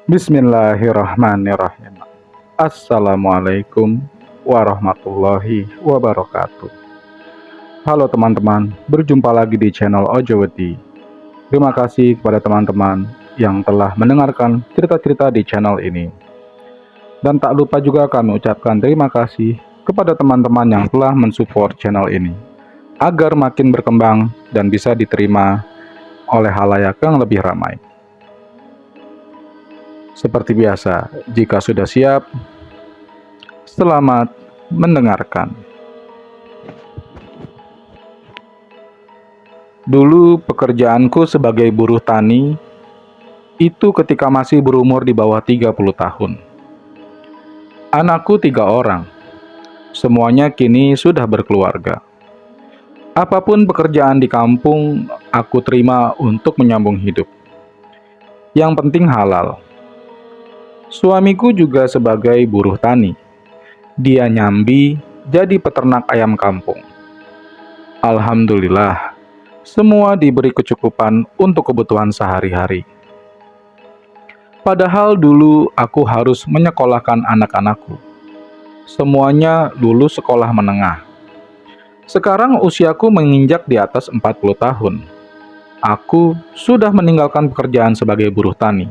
Bismillahirrahmanirrahim. Assalamualaikum warahmatullahi wabarakatuh. Halo teman-teman, berjumpa lagi di channel Ojowedi. Terima kasih kepada teman-teman yang telah mendengarkan cerita-cerita di channel ini. Dan tak lupa juga kami ucapkan terima kasih kepada teman-teman yang telah mensupport channel ini, agar makin berkembang dan bisa diterima oleh halayak yang lebih ramai. Seperti biasa, jika sudah siap, selamat mendengarkan. Dulu pekerjaanku sebagai buruh tani itu ketika masih berumur di bawah 30 tahun. Anakku 3 orang, semuanya kini sudah berkeluarga. Apapun pekerjaan di kampung, aku terima untuk menyambung hidup. Yang penting halal. Suamiku juga sebagai buruh tani. Dia nyambi jadi peternak ayam kampung. Alhamdulillah, semua diberi kecukupan untuk kebutuhan sehari-hari. Padahal dulu aku harus menyekolahkan anak-anakku. Semuanya lulus sekolah menengah. Sekarang usiaku menginjak di atas 40 tahun. Aku sudah meninggalkan pekerjaan sebagai buruh tani.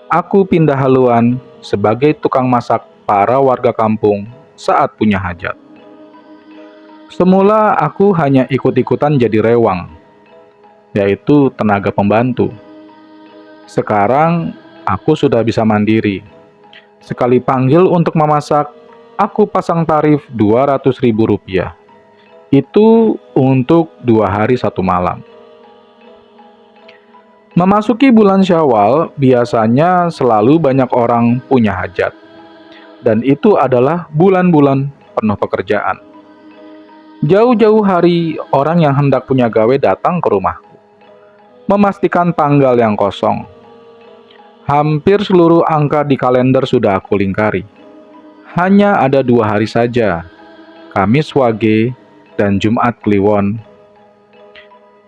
Aku pindah haluan sebagai tukang masak para warga kampung saat punya hajat. Semula aku hanya ikut-ikutan jadi rewang, yaitu tenaga pembantu. Sekarang aku sudah bisa mandiri. Sekali panggil untuk memasak, aku pasang tarif Rp200.000. Itu untuk 2 hari 1 malam. Memasuki bulan Syawal, biasanya selalu banyak orang punya hajat. Dan itu adalah bulan-bulan penuh pekerjaan. Jauh-jauh hari, orang yang hendak punya gawe datang ke rumahku, memastikan tanggal yang kosong. Hampir seluruh angka di kalender sudah aku lingkari. Hanya ada 2 hari saja, Kamis Wage dan Jumat Kliwon.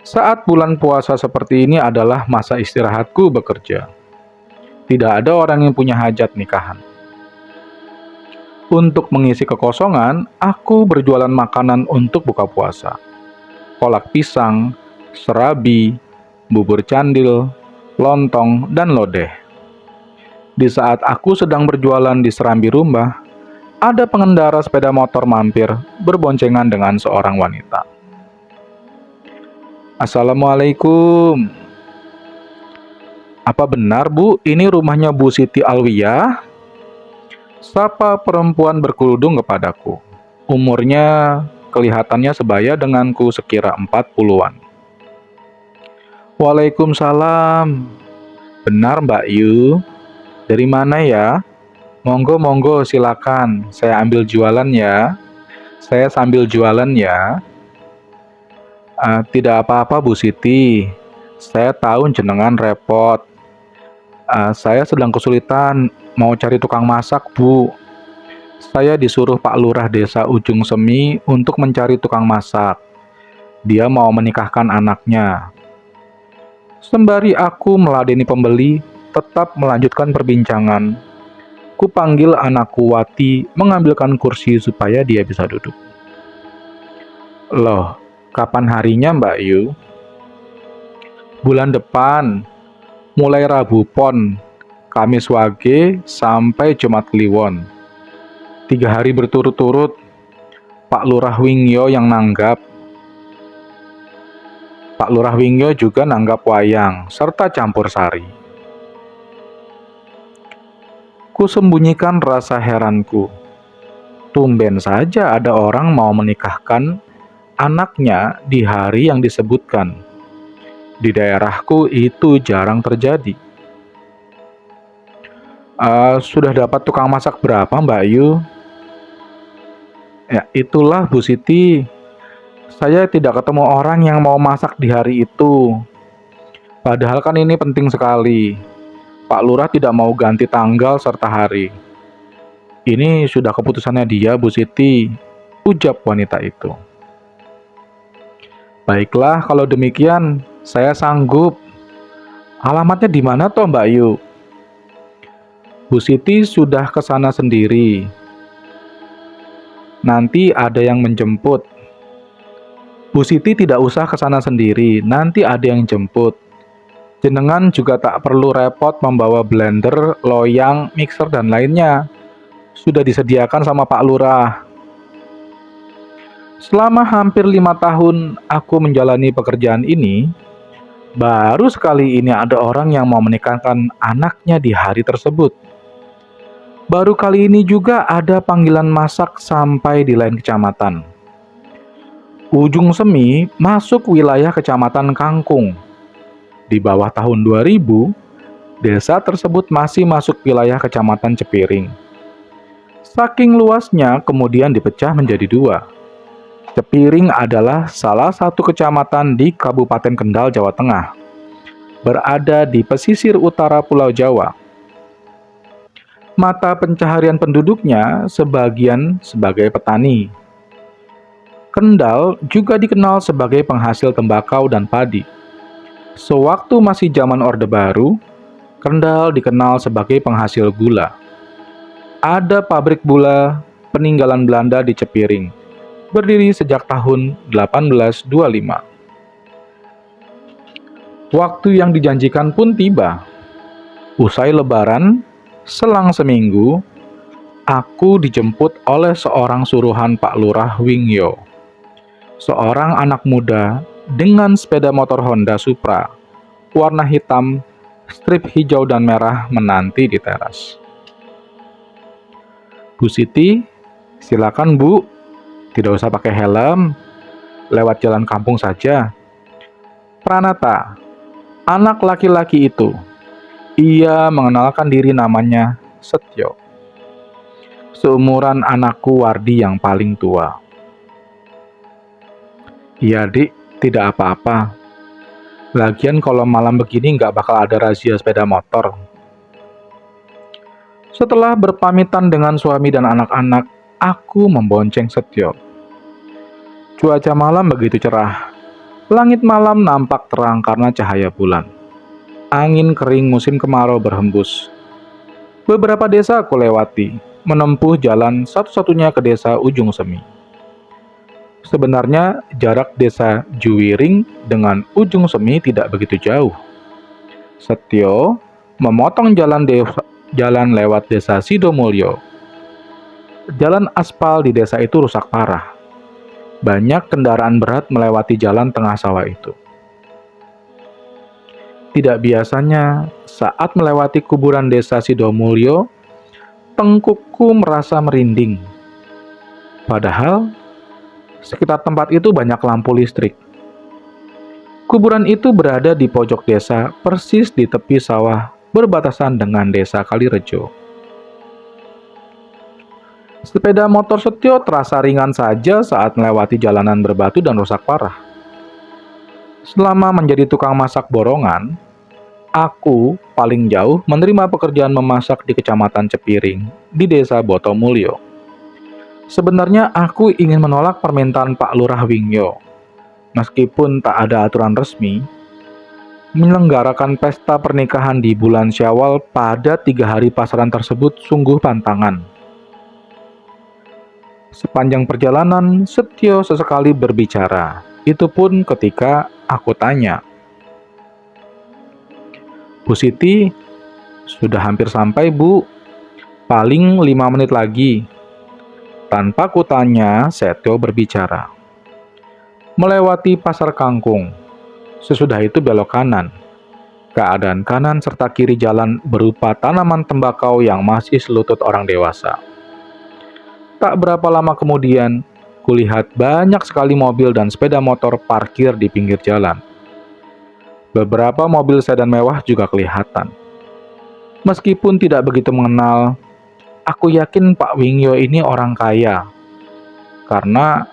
Saat bulan puasa seperti ini adalah masa istirahatku bekerja. Tidak ada orang yang punya hajat nikahan. Untuk mengisi kekosongan, aku berjualan makanan untuk buka puasa. Kolak pisang, serabi, bubur candil, lontong, dan lodeh. Di saat aku sedang berjualan di Serambi Rumah, ada pengendara sepeda motor mampir berboncengan dengan seorang wanita. Assalamualaikum. Apa benar, Bu, ini rumahnya Bu Siti Alwiyah? Sapa perempuan berkerudung kepadaku. Umurnya kelihatannya sebaya denganku sekira 40-an. Waalaikumsalam. Benar, Mbak Yu. Dari mana ya? Monggo, silakan. Saya ambil jualan ya. Saya sambil jualan ya. Tidak apa-apa, Bu Siti. Saya tahu jenengan repot. Saya sedang kesulitan mau cari tukang masak, Bu. Saya disuruh Pak Lurah Desa Ujung Semi untuk mencari tukang masak. Dia mau menikahkan anaknya. Sembari aku meladeni pembeli, tetap melanjutkan perbincangan. Kupanggil anakku Wati mengambilkan kursi supaya dia bisa duduk. Loh, kapan harinya, Mbak Yu? Bulan depan, mulai Rabu Pon, Kamis Wage, sampai Jumat Kliwon. 3 hari berturut-turut, Pak Lurah Wingyo yang nanggap. Pak Lurah Wingyo juga nanggap wayang, serta campur sari. Kusembunyikan rasa heranku. Tumben saja ada orang mau menikahkan anaknya di hari yang disebutkan. Di daerahku itu jarang terjadi. Sudah dapat tukang masak berapa, Mbak Yu? Ya, itulah Bu Siti. Saya tidak ketemu orang yang mau masak di hari itu. Padahal kan ini penting sekali. Pak Lurah tidak mau ganti tanggal serta hari. Ini sudah keputusannya dia, Bu Siti, ujar wanita itu. Baiklah, kalau demikian, saya sanggup. Alamatnya di mana toh, Mbak Yu? Bu Siti sudah ke sana sendiri. Nanti ada yang menjemput. Bu Siti tidak usah ke sana sendiri, nanti ada yang jemput. Jenengan juga tak perlu repot membawa blender, loyang, mixer, dan lainnya. Sudah disediakan sama Pak Lurah. Selama hampir 5 tahun aku menjalani pekerjaan ini, baru sekali ini ada orang yang mau menikahkan anaknya di hari tersebut. Baru kali ini juga ada panggilan masak sampai di lain kecamatan. Ujung Semi masuk wilayah kecamatan Kangkung. Di bawah tahun 2000, desa tersebut masih masuk wilayah kecamatan Cepiring. Saking luasnya kemudian dipecah menjadi 2. Cepiring adalah salah satu kecamatan di Kabupaten Kendal, Jawa Tengah. Berada di pesisir utara Pulau Jawa. Mata pencaharian penduduknya sebagian sebagai petani. Kendal juga dikenal sebagai penghasil tembakau dan padi. Sewaktu masih zaman Orde Baru, Kendal dikenal sebagai penghasil gula. Ada pabrik gula peninggalan Belanda di Cepiring, berdiri sejak tahun 1825. Waktu yang dijanjikan pun tiba. Usai Lebaran, selang seminggu, aku dijemput oleh seorang suruhan Pak Lurah Wingyo. Seorang anak muda dengan sepeda motor Honda Supra, warna hitam, strip hijau dan merah menanti di teras. Bu Siti, silakan Bu, tidak usah pakai helm, lewat jalan kampung saja. Pranata, anak laki-laki itu, ia mengenalkan diri namanya Setyo. Seumuran anakku Wardi yang paling tua. Iya Dik, tidak apa-apa. Lagian kalau malam begini nggak bakal ada razia sepeda motor. Setelah berpamitan dengan suami dan anak-anak, aku membonceng Setyo. Cuaca malam begitu cerah. Langit malam nampak terang karena cahaya bulan. Angin kering musim kemarau berhembus. Beberapa desa aku lewati, menempuh jalan satu-satunya ke desa Ujung Semi. Sebenarnya jarak desa Juwiring dengan Ujung Semi tidak begitu jauh. Setyo memotong jalan lewat desa Sidomulyo. Jalan aspal di desa itu rusak parah. Banyak kendaraan berat melewati jalan tengah sawah itu. Tidak biasanya saat melewati kuburan desa Sidomulyo, tengkukku merasa merinding. Padahal sekitar tempat itu banyak lampu listrik. Kuburan itu berada di pojok desa, persis di tepi sawah berbatasan dengan desa Kalirejo. Sepeda motor Setyo terasa ringan saja saat melewati jalanan berbatu dan rusak parah. Selama menjadi tukang masak borongan, aku paling jauh menerima pekerjaan memasak di Kecamatan Cepiring, di desa Botomulyo. Sebenarnya aku ingin menolak permintaan Pak Lurah Wingyo. Meskipun tak ada aturan resmi, menyelenggarakan pesta pernikahan di bulan Syawal pada 3 hari pasaran tersebut sungguh pantangan. Sepanjang perjalanan, Setyo sesekali berbicara. Itu pun ketika aku tanya, Bu Siti, sudah hampir sampai Bu, paling 5 menit lagi. Tanpa kutanya, Setyo berbicara. Melewati pasar kangkung. Sesudah itu belok kanan. Keadaan kanan serta kiri jalan berupa tanaman tembakau yang masih selutut orang dewasa. Tak berapa lama kemudian, kulihat banyak sekali mobil dan sepeda motor parkir di pinggir jalan. Beberapa mobil sedan mewah juga kelihatan. Meskipun tidak begitu mengenal, aku yakin Pak Wingyo ini orang kaya, karena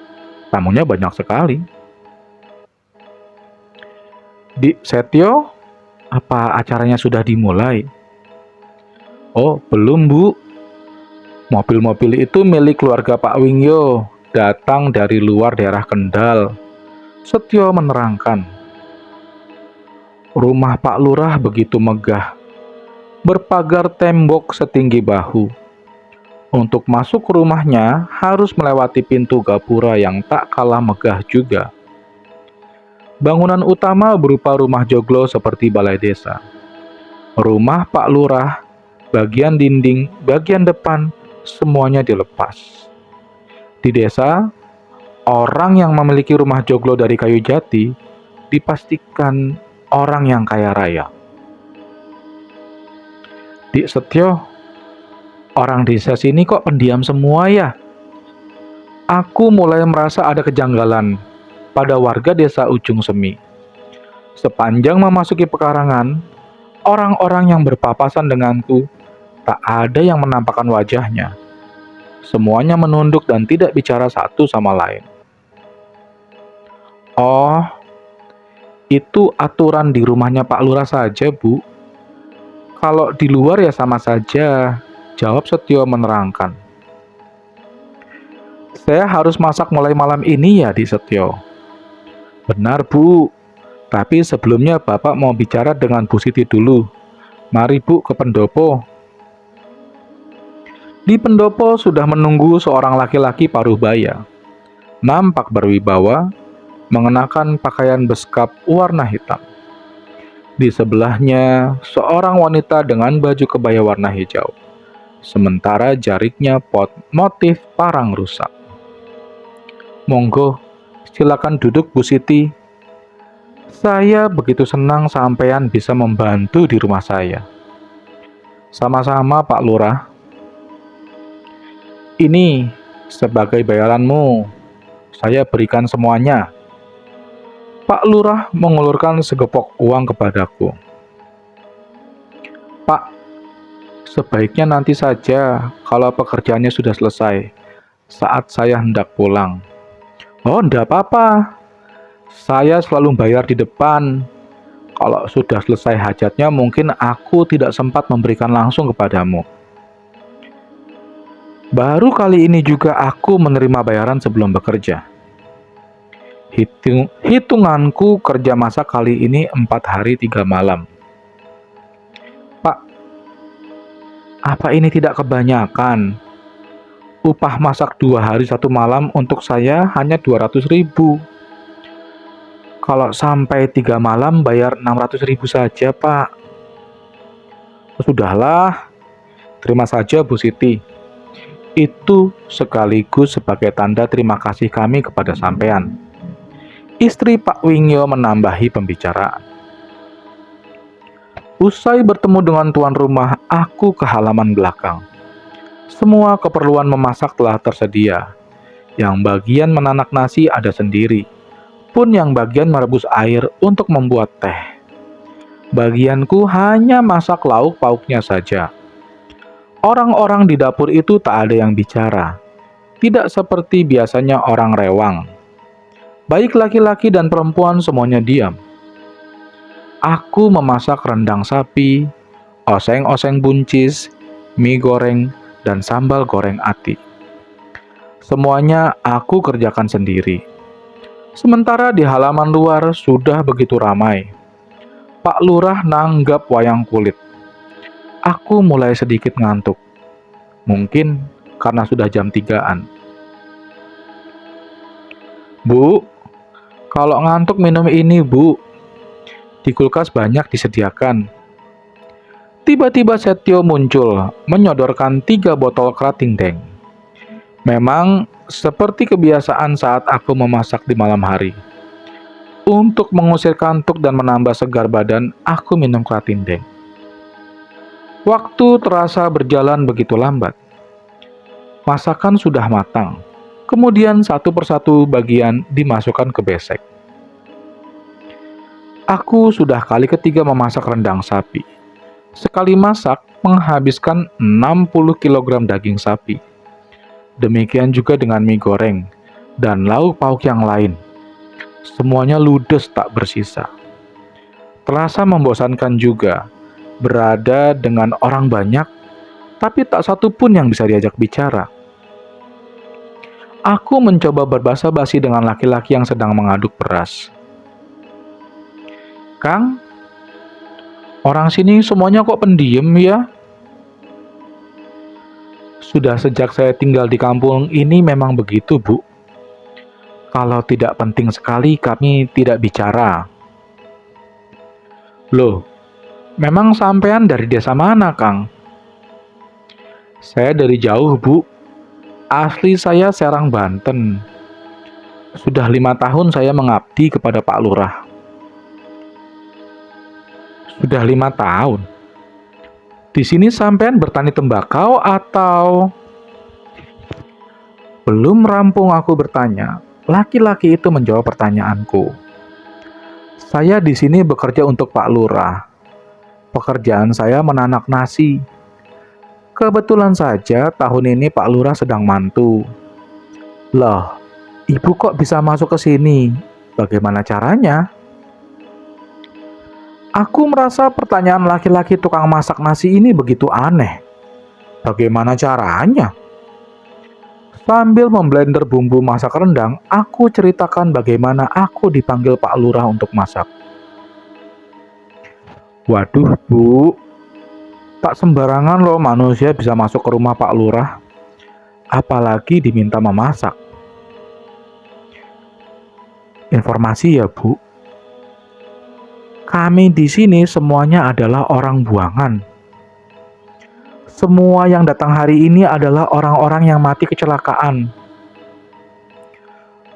tamunya banyak sekali. Di Setyo, apa acaranya sudah dimulai? Oh, belum Bu. Mobil-mobil itu milik keluarga Pak Wingyo, datang dari luar daerah Kendal. Setyo menerangkan. Rumah Pak Lurah begitu megah. berpagar tembok setinggi bahu. Untuk masuk ke rumahnya harus melewati pintu gapura yang tak kalah megah juga. Bangunan utama berupa rumah joglo seperti balai desa. Rumah Pak Lurah, bagian dinding, bagian depan, semuanya dilepas. Di desa, orang yang memiliki rumah joglo dari kayu jati dipastikan orang yang kaya raya. Dik Setio, orang desa sini kok pendiam semua ya? Aku mulai merasa ada kejanggalan pada warga desa Ujung Semi. Sepanjang memasuki pekarangan, orang-orang yang berpapasan denganku tak ada yang menampakkan wajahnya. Semuanya menunduk dan tidak bicara satu sama lain. Oh, itu aturan di rumahnya Pak Lurah saja, Bu. Kalau di luar ya sama saja, jawab Setio menerangkan. Saya harus masak mulai malam ini ya, Di Setio. Benar, Bu. Tapi sebelumnya Bapak mau bicara dengan Bu Siti dulu. Mari, Bu, ke pendopo. Di pendopo sudah menunggu seorang laki-laki paruh baya. Nampak berwibawa, mengenakan pakaian beskap warna hitam. Di sebelahnya, seorang wanita dengan baju kebaya warna hijau. Sementara jariknya motif parang rusak. Monggo, silakan duduk Bu Siti. Saya begitu senang sampean bisa membantu di rumah saya. Sama-sama Pak Lurah. Ini sebagai bayaranmu, saya berikan semuanya. Pak Lurah mengulurkan segepok uang kepadaku. Pak, sebaiknya nanti saja kalau pekerjaannya sudah selesai, saat saya hendak pulang. Oh, enggak apa-apa. Saya selalu bayar di depan. Kalau sudah selesai hajatnya, mungkin aku tidak sempat memberikan langsung kepadamu. Baru kali ini juga aku menerima bayaran sebelum bekerja. Hitunganku kerja masak kali ini 4 hari 3 malam. Pak, apa ini tidak kebanyakan? Upah masak 2 hari 1 malam untuk saya hanya 200.000. Kalau sampai 3 malam bayar 600.000 saja, Pak. Sudahlah, terima saja Bu Siti. Itu sekaligus sebagai tanda terima kasih kami kepada sampean. Istri Pak Wingyo menambahi pembicaraan. Usai bertemu dengan tuan rumah, aku ke halaman belakang. Semua keperluan memasak telah tersedia. Yang bagian menanak nasi ada sendiri, pun yang bagian merebus air untuk membuat teh. Bagianku hanya masak lauk pauknya saja. Orang-orang di dapur itu tak ada yang bicara. Tidak seperti biasanya orang rewang. Baik laki-laki dan perempuan semuanya diam. Aku memasak rendang sapi, oseng-oseng buncis, mie goreng, dan sambal goreng ati. Semuanya aku kerjakan sendiri. Sementara di halaman luar sudah begitu ramai. Pak Lurah nanggap wayang kulit. Aku mulai sedikit ngantuk. Mungkin karena sudah jam 3-an. Bu, kalau ngantuk minum ini, Bu. Di kulkas banyak disediakan. Tiba-tiba Setio muncul, menyodorkan 3 botol Krating Deng. Memang seperti kebiasaan saat aku memasak di malam hari. Untuk mengusir kantuk dan menambah segar badan, aku minum Krating Deng. Waktu terasa berjalan begitu lambat. Masakan sudah matang. Kemudian satu persatu bagian dimasukkan ke besek. Aku sudah kali ketiga memasak rendang sapi. Sekali masak menghabiskan 60 kg daging sapi. Demikian juga dengan mie goreng dan lauk pauk yang lain. Semuanya ludes tak bersisa. Terasa membosankan juga berada dengan orang banyak, tapi tak satu pun yang bisa diajak bicara. Aku mencoba berbasa-basi dengan laki-laki yang sedang mengaduk beras. Kang? Orang sini semuanya kok pendiam ya? Sudah sejak saya tinggal di kampung ini memang begitu, Bu. Kalau tidak penting sekali kami tidak bicara. Loh, memang sampean dari desa mana, Kang? Saya dari jauh, Bu. Asli saya Serang, Banten. Sudah 5 tahun saya mengabdi kepada Pak Lurah. Sudah 5 tahun? Di sini sampean bertani tembakau atau... Belum rampung aku bertanya, laki-laki itu menjawab pertanyaanku. Saya di sini bekerja untuk Pak Lurah. Pekerjaan saya menanak nasi. Kebetulan saja tahun ini Pak Lurah sedang mantu. Loh, ibu kok bisa masuk ke sini? Bagaimana caranya? Aku merasa pertanyaan laki-laki tukang masak nasi ini begitu aneh. Bagaimana caranya? Sambil memblender bumbu masak rendang, aku ceritakan bagaimana aku dipanggil Pak Lurah untuk masak. Waduh, Bu, tak sembarangan loh manusia bisa masuk ke rumah Pak Lurah, apalagi diminta memasak. Informasi ya, Bu. Kami di sini semuanya adalah orang buangan. Semua yang datang hari ini adalah orang-orang yang mati kecelakaan.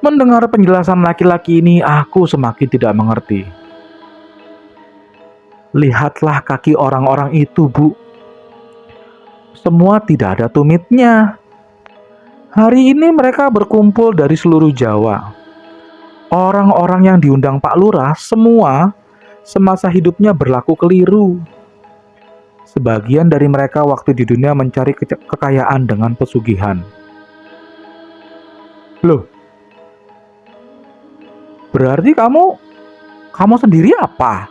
Mendengar penjelasan laki-laki ini, aku semakin tidak mengerti. Lihatlah kaki orang-orang itu, Bu. Semua tidak ada tumitnya. Hari ini mereka berkumpul dari seluruh Jawa. Orang-orang yang diundang Pak Lurah semua semasa hidupnya berlaku keliru. Sebagian dari mereka waktu di dunia mencari kekayaan dengan pesugihan. Loh, berarti kamu sendiri apa?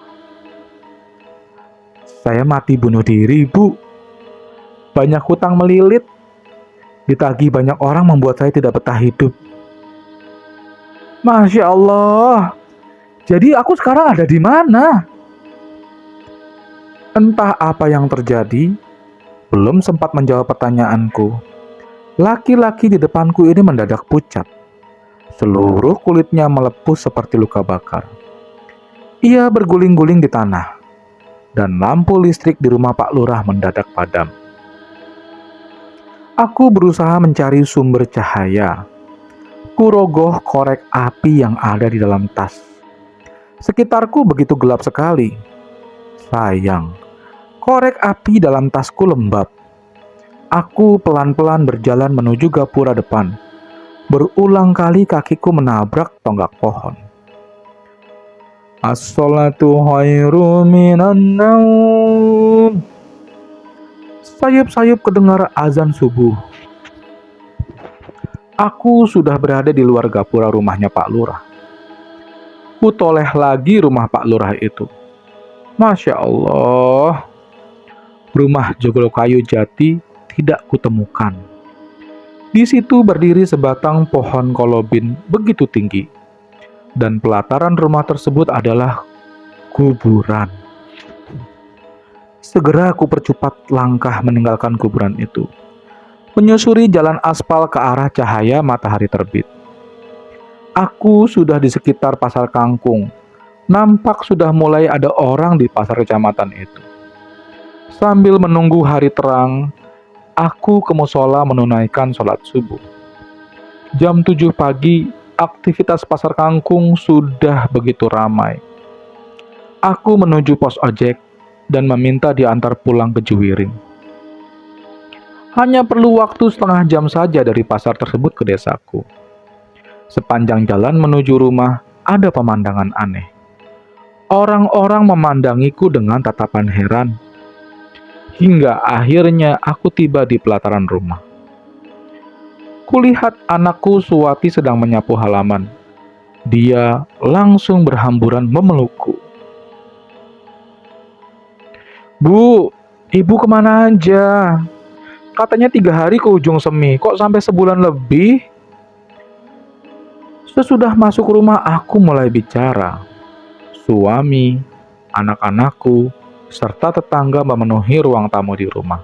Saya mati bunuh diri, Bu. Banyak hutang melilit. Ditagih banyak orang membuat saya tidak betah hidup. Masya Allah. Jadi aku sekarang ada di mana? Entah apa yang terjadi, belum sempat menjawab pertanyaanku. Laki-laki di depanku ini mendadak pucat. Seluruh kulitnya melepuh seperti luka bakar. Ia berguling-guling di tanah. Dan lampu listrik di rumah Pak Lurah mendadak padam. Aku berusaha mencari sumber cahaya. Kurogoh korek api yang ada di dalam tas. Sekitarku begitu gelap sekali. Sayang, korek api dalam tasku lembab. Aku pelan-pelan berjalan menuju gapura depan. Berulang kali kakiku menabrak tonggak pohon. As-sholatu khairum minan naum. Sayup-sayup kedengar azan subuh. Aku sudah berada di luar gapura rumahnya Pak Lurah. Kutoleh lagi rumah Pak Lurah itu. Masya Allah, rumah joglo kayu jati tidak kutemukan. Di situ berdiri sebatang pohon kolobin begitu tinggi. Dan pelataran rumah tersebut adalah kuburan. Segera aku percepat langkah meninggalkan kuburan itu. Menyusuri jalan aspal ke arah cahaya matahari terbit. Aku sudah di sekitar pasar kangkung. Nampak sudah mulai ada orang di pasar kecamatan itu. Sambil menunggu hari terang, aku ke musola menunaikan sholat subuh. Jam 7 pagi, aktivitas pasar kangkung sudah begitu ramai. Aku menuju pos ojek dan meminta diantar pulang ke Juwiring. Hanya perlu waktu setengah jam saja dari pasar tersebut ke desaku. Sepanjang jalan menuju rumah, ada pemandangan aneh. Orang-orang memandangiku dengan tatapan heran. Hingga akhirnya aku tiba di pelataran rumah. Kulihat anakku Suwati sedang menyapu halaman. Dia langsung berhamburan memelukku. Bu, ibu kemana aja? Katanya 3 hari ke ujung Semi, kok sampai sebulan lebih? Sesudah masuk rumah aku mulai bicara. Suami, anak-anakku, serta tetangga memenuhi ruang tamu di rumah.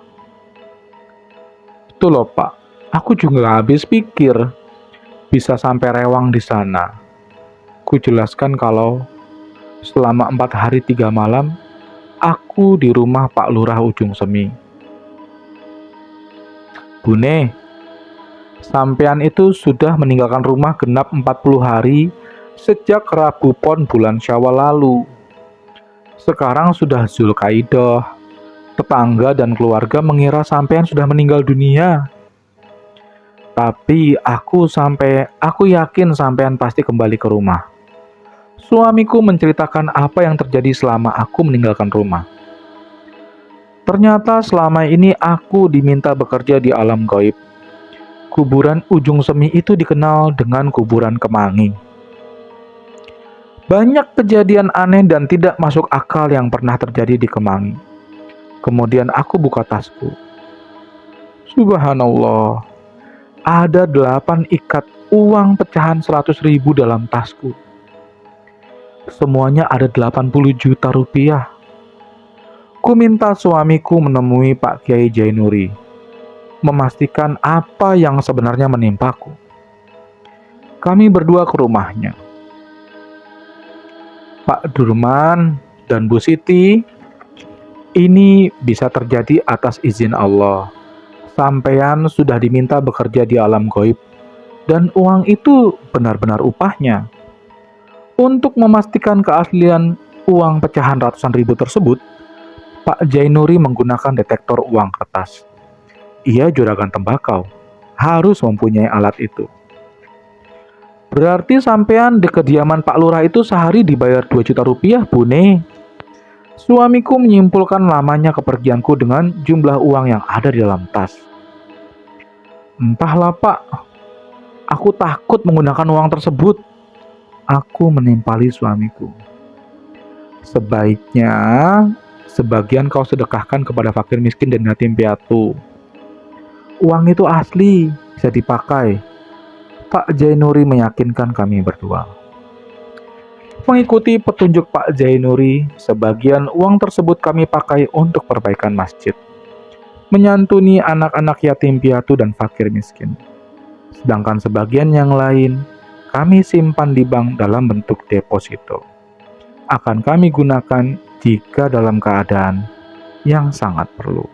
Itu loh Pak, aku juga habis pikir bisa sampai rewang di sana. Ku jelaskan kalau selama 4 hari 3 malam, aku di rumah Pak Lurah Ujung Semi. Bune, sampean itu sudah meninggalkan rumah genap 40 hari sejak Rabu Pon bulan Syawal lalu. Sekarang sudah Zulkaidah. Tetangga dan keluarga mengira sampean sudah meninggal dunia. Tapi aku yakin sampean pasti kembali ke rumah. Suamiku menceritakan apa yang terjadi selama aku meninggalkan rumah. Ternyata selama ini aku diminta bekerja di alam gaib. Kuburan Ujung Semi itu dikenal dengan kuburan Kemangi. Banyak kejadian aneh dan tidak masuk akal yang pernah terjadi di Kemangi. Kemudian aku buka tasku. Subhanallah, ada 8 ikat uang pecahan 100.000 dalam tasku. Semuanya ada 80 juta rupiah. Ku minta suamiku menemui Pak Kiai Jainuri, memastikan apa yang sebenarnya menimpaku. Kami berdua ke rumahnya. Pak Durman dan Bu Siti, ini bisa terjadi atas izin Allah. Sampean sudah diminta bekerja di alam gaib, dan uang itu benar-benar upahnya. Untuk memastikan keaslian uang pecahan ratusan ribu tersebut, Pak Jainuri menggunakan detektor uang kertas. Ia juragan tembakau, harus mempunyai alat itu. Berarti sampean di kediaman Pak Lurah itu sehari dibayar 2 juta rupiah, Bune. Suamiku menyimpulkan lamanya kepergianku dengan jumlah uang yang ada di dalam tas. Entahlah Pak, aku takut menggunakan uang tersebut. Aku menimpali suamiku. Sebaiknya, sebagian kau sedekahkan kepada fakir miskin dan yatim piatu. Uang itu asli, bisa dipakai. Pak Jainuri meyakinkan kami berdua. Mengikuti petunjuk Pak Jainuri, sebagian uang tersebut kami pakai untuk perbaikan masjid, menyantuni anak-anak yatim piatu dan fakir miskin. Sedangkan sebagian yang lain, kami simpan di bank dalam bentuk deposito. Akan kami gunakan jika dalam keadaan yang sangat perlu.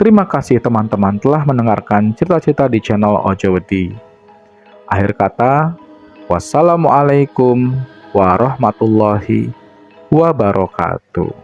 Terima kasih teman-teman telah mendengarkan cerita-cerita di channel Ojo Wedi. Akhir kata, wassalamualaikum warahmatullahi wabarakatuh.